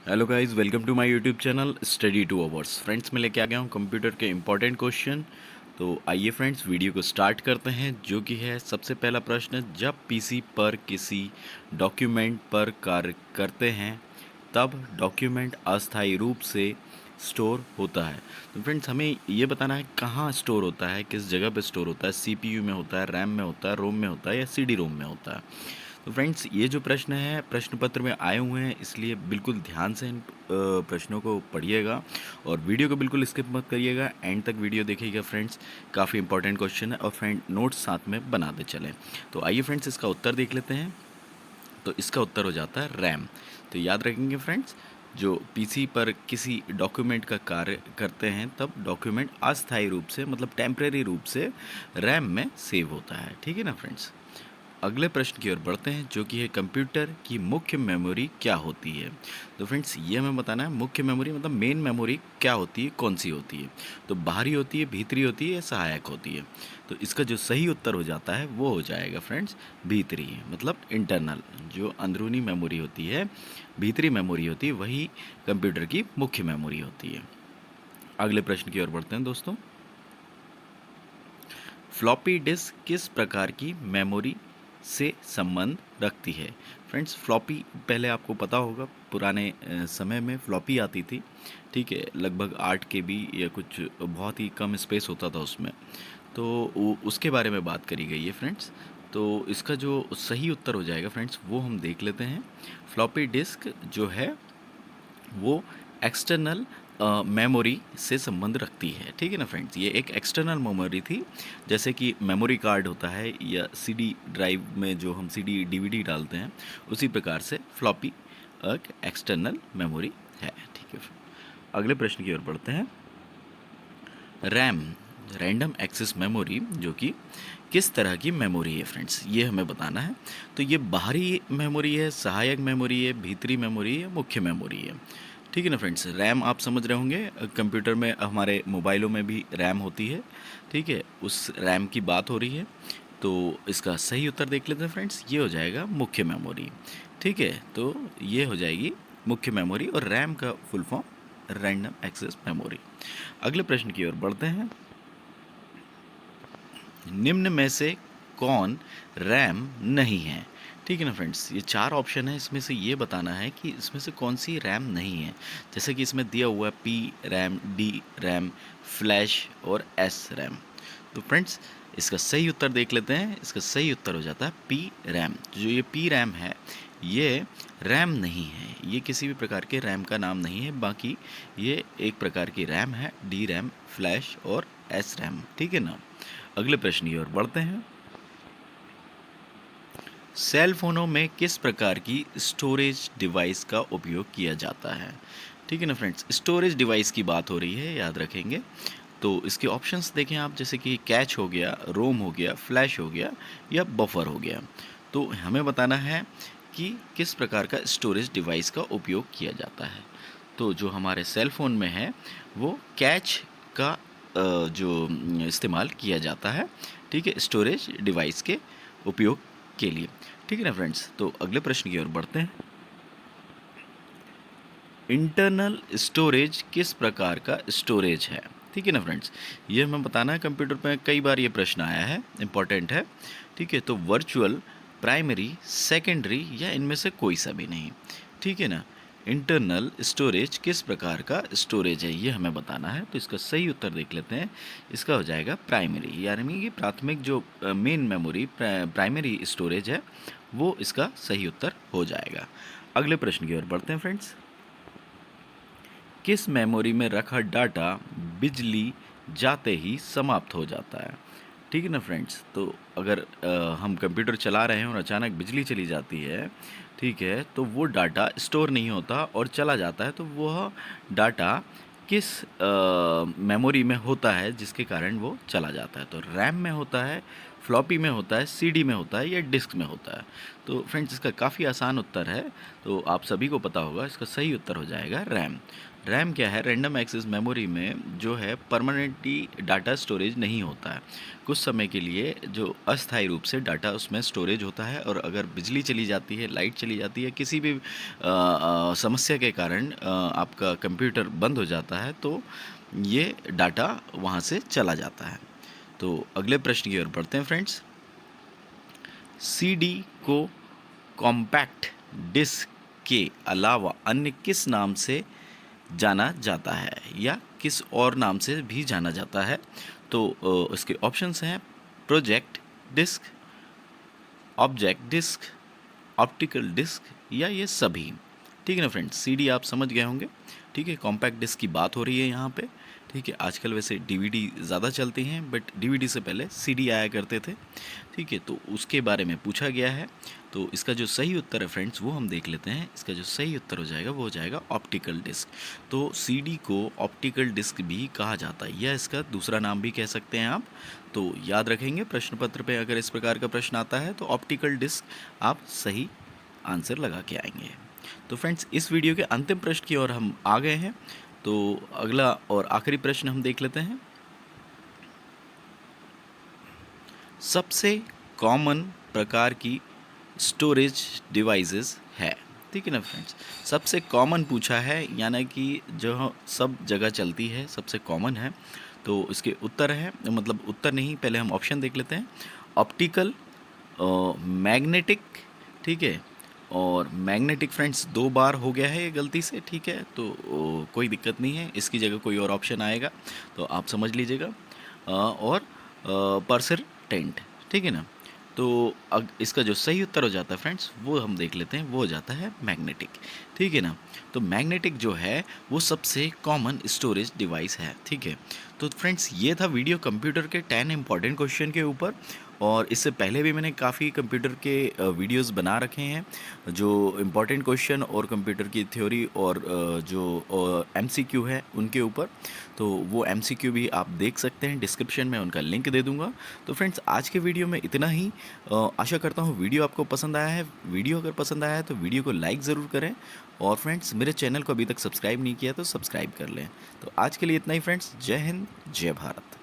Hello guys, welcome to my YouTube channel study 2 hours. Friends, मैं लेके आ गया हूँ कंप्यूटर के इंपॉर्टेंट क्वेश्चन। तो आइए फ्रेंड्स, वीडियो को स्टार्ट करते हैं। जो कि है सबसे पहला प्रश्न, जब पीसी पर किसी डॉक्यूमेंट पर कार्य करते हैं तब डॉक्यूमेंट अस्थायी रूप से स्टोर होता है। तो फ्रेंड्स, हमें ये बताना है कहाँ स्टोर होता है, किस जगह पे स्टोर होता है। सीपीयू में होता है, रैम में होता है, रोम में होता है या सीडी रोम में होता है। तो फ्रेंड्स, ये जो प्रश्न है प्रश्न पत्र में आए हुए हैं, इसलिए बिल्कुल ध्यान से इन प्रश्नों को पढ़िएगा और वीडियो को बिल्कुल स्किप मत करिएगा, एंड तक वीडियो देखिएगा फ्रेंड्स। काफ़ी इंपॉर्टेंट क्वेश्चन है और फ्रेंड नोट्स साथ में बनाते चलें। तो आइए फ्रेंड्स, इसका उत्तर देख लेते हैं। तो इसका उत्तर हो जाता है रैम। तो याद रखेंगे फ्रेंड्स, जो पीसी पर किसी डॉक्यूमेंट का कार्य करते हैं तब डॉक्यूमेंट अस्थायी रूप से मतलब टेम्परेरी रूप से रैम में सेव होता है। ठीक है ना फ्रेंड्स। अगले प्रश्न की ओर बढ़ते हैं, जो कि है कंप्यूटर की मुख्य मेमोरी क्या होती है। तो फ्रेंड्स, ये हमें बताना है मुख्य मेमोरी मतलब मेन मेमोरी क्या होती है, कौन सी होती है। तो बाहरी होती है, भीतरी होती है या सहायक होती है। तो इसका जो सही उत्तर हो जाता है वो हो जाएगा फ्रेंड्स भीतरी, मतलब इंटरनल। जो अंदरूनी मेमोरी होती है, भीतरी मेमोरी होती है, वही कंप्यूटर की मुख्य मेमोरी होती है। अगले प्रश्न की ओर बढ़ते हैं दोस्तों। फ्लॉपी डिस्क किस प्रकार की मेमोरी से संबंध रखती है। फ्रेंड्स, फ्लॉपी पहले आपको पता होगा, पुराने समय में फ्लॉपी आती थी। ठीक है, लगभग 8 KB या कुछ बहुत ही कम स्पेस होता था उसमें। तो उसके बारे में बात करी गई है फ्रेंड्स। तो इसका जो सही उत्तर हो जाएगा फ्रेंड्स वो हम देख लेते हैं। फ्लॉपी डिस्क जो है वो एक्सटर्नल मेमोरी से संबंध रखती है। ठीक है ना फ्रेंड्स, ये एक एक्सटर्नल मेमोरी थी। जैसे कि मेमोरी कार्ड होता है या सीडी ड्राइव में जो हम सीडी डीवीडी डालते हैं, उसी प्रकार से फ्लॉपी एक एक्सटर्नल मेमोरी है। ठीक है, अगले प्रश्न की ओर बढ़ते हैं। रैम, रैंडम एक्सेस मेमोरी, जो कि किस तरह की मेमोरी है फ्रेंड्स, ये हमें बताना है। तो ये बाहरी मेमोरी है, सहायक मेमोरी है, भीतरी मेमोरी है, मुख्य मेमोरी है। ठीक है ना फ्रेंड्स। रैम आप समझ रहे होंगे, कंप्यूटर में हमारे मोबाइलों में भी रैम होती है। ठीक है, उस रैम की बात हो रही है। तो इसका सही उत्तर देख लेते हैं फ्रेंड्स, ये हो जाएगा मुख्य मेमोरी। ठीक है, तो ये हो जाएगी मुख्य मेमोरी और रैम का full form random access memory. अगले प्रश्न की ओर बढ़ते हैं। निम्न में से कौन रैम नहीं है। ठीक है ना फ्रेंड्स, ये 4 ऑप्शन है, इसमें से ये बताना है कि इसमें से कौन सी रैम नहीं है। जैसे कि इसमें दिया हुआ है P RAM, D RAM, flash और एस रैम। तो फ्रेंड्स, इसका सही उत्तर देख लेते हैं। इसका सही उत्तर हो जाता है पी रैम। जो ये पी रैम है, ये रैम नहीं है, ये किसी भी प्रकार के रैम का नाम नहीं है। बाकी ये एक प्रकार की रैम है, डी रैम, फ्लैश और एस रैम। ठीक है ना। अगले प्रश्न की ओर बढ़ते हैं। सेल फोनों में किस प्रकार की स्टोरेज डिवाइस का उपयोग किया जाता है। ठीक है ना फ्रेंड्स, स्टोरेज डिवाइस की बात हो रही है, याद रखेंगे। तो इसके ऑप्शंस देखें आप, जैसे कि कैच हो गया, रोम हो गया, फ्लैश हो गया या बफर हो गया। तो हमें बताना है कि किस प्रकार का स्टोरेज डिवाइस का उपयोग किया जाता है। तो जो हमारे सेल फ़ोन में है वो कैच का जो इस्तेमाल किया जाता है। ठीक है, स्टोरेज डिवाइस के उपयोग के लिए। ठीक है ना फ्रेंड्स। तो अगले प्रश्न की ओर बढ़ते हैं। इंटरनल स्टोरेज किस प्रकार का स्टोरेज है। ठीक है ना फ्रेंड्स, ये हमें बताना है। कंप्यूटर पे कई बार ये प्रश्न आया है, इंपॉर्टेंट है। ठीक है, तो वर्चुअल, प्राइमरी, सेकेंडरी या इनमें से कोई सा भी नहीं। ठीक है ना। इंटरनल स्टोरेज किस प्रकार का स्टोरेज है, ये हमें बताना है। तो इसका सही उत्तर देख लेते हैं। इसका हो जाएगा प्राइमरी, यानी कि प्राथमिक जो मेन मेमोरी प्राइमरी स्टोरेज है, वो इसका सही उत्तर हो जाएगा। अगले प्रश्न की ओर बढ़ते हैं फ्रेंड्स। किस मेमोरी में रखा डाटा बिजली जाते ही समाप्त हो जाता है। ठीक है ना फ्रेंड्स। तो अगर हम कंप्यूटर चला रहे हैं और अचानक बिजली चली जाती है, ठीक है, तो वो डाटा स्टोर नहीं होता और चला जाता है। तो वह डाटा किस मेमोरी में होता है जिसके कारण वो चला जाता है। तो रैम में होता है, फ्लॉपी में होता है, सीडी में होता है या डिस्क में होता है। तो फ्रेंड्स, इसका काफ़ी आसान उत्तर है, तो आप सभी को पता होगा। इसका सही उत्तर हो जाएगा रैम। रैम क्या है, रैंडम एक्सेस मेमोरी में जो है परमानेंटली डाटा स्टोरेज नहीं होता है। कुछ समय के लिए जो अस्थायी रूप से डाटा उसमें स्टोरेज होता है, और अगर बिजली चली जाती है, लाइट चली जाती है, किसी भी समस्या के कारण आपका कंप्यूटर बंद हो जाता है, तो ये डाटा वहाँ से चला जाता है। तो अगले प्रश्न की ओर बढ़ते हैं फ्रेंड्स। सीडी को कॉम्पैक्ट डिस्क के अलावा अन्य किस नाम से जाना जाता है, या किस और नाम से भी जाना जाता है? तो इसके ऑप्शंस हैं project disk, object disk, optical disk, या ये सभी। ठीक है ना फ्रेंड्स, सीडी आप समझ गए होंगे। ठीक है, कॉम्पैक्ट डिस्क की बात हो रही है यहाँ पे। ठीक है, आजकल वैसे डीवीडी ज़्यादा चलती हैं, बट डीवीडी से पहले सीडी आया करते थे। ठीक है, तो उसके बारे में पूछा गया है। तो इसका जो सही उत्तर है फ्रेंड्स, वो हम देख लेते हैं। इसका जो सही उत्तर हो जाएगा वो हो जाएगा ऑप्टिकल डिस्क। तो सीडी को ऑप्टिकल डिस्क भी कहा जाता है, या इसका दूसरा नाम भी कह सकते हैं आप। तो याद रखेंगे, प्रश्न पत्र पे अगर इस प्रकार का प्रश्न आता है तो ऑप्टिकल डिस्क आप सही आंसर लगा के आएंगे। तो फ्रेंड्स, इस वीडियो के अंतिम प्रश्न की ओर हम आ गए हैं। तो अगला और आखिरी प्रश्न हम देख लेते हैं। सबसे कॉमन प्रकार की स्टोरेज डिवाइसेस है। ठीक है ना फ्रेंड्स, सबसे कॉमन पूछा है, यानी कि जो सब जगह चलती है, सबसे कॉमन है। तो इसके उत्तर है, मतलब उत्तर नहीं, पहले हम ऑप्शन देख लेते हैं। ऑप्टिकल, मैग्नेटिक, ठीक है, और मैग्नेटिक फ्रेंड्स 2 बार हो गया है ये गलती से। ठीक है, तो कोई दिक्कत नहीं है, इसकी जगह कोई और ऑप्शन आएगा तो आप समझ लीजिएगा। और परसिस्टेंट, ठीक है ना। तो इसका जो सही उत्तर हो जाता है फ्रेंड्स, वो हम देख लेते हैं, वो हो जाता है मैग्नेटिक। ठीक है ना। तो मैग्नेटिक जो है वो सबसे कॉमन स्टोरेज डिवाइस है। ठीक है, तो फ्रेंड्स ये था वीडियो कंप्यूटर के 10 इंपॉर्टेंट क्वेश्चन के ऊपर। और इससे पहले भी मैंने काफ़ी कंप्यूटर के वीडियोस बना रखे हैं, जो इम्पोर्टेंट क्वेश्चन और कंप्यूटर की थ्योरी और जो एमसीक्यू है उनके ऊपर। तो वो एमसीक्यू भी आप देख सकते हैं, डिस्क्रिप्शन में उनका लिंक दे दूंगा। तो फ्रेंड्स, आज के वीडियो में इतना ही। आशा करता हूँ वीडियो आपको पसंद आया है। वीडियो अगर पसंद आया है तो वीडियो को लाइक ज़रूर करें, और फ्रेंड्स मेरे चैनल को अभी तक सब्सक्राइब नहीं किया तो सब्सक्राइब कर लें। तो आज के लिए इतना ही फ्रेंड्स, जय हिंद, जय भारत।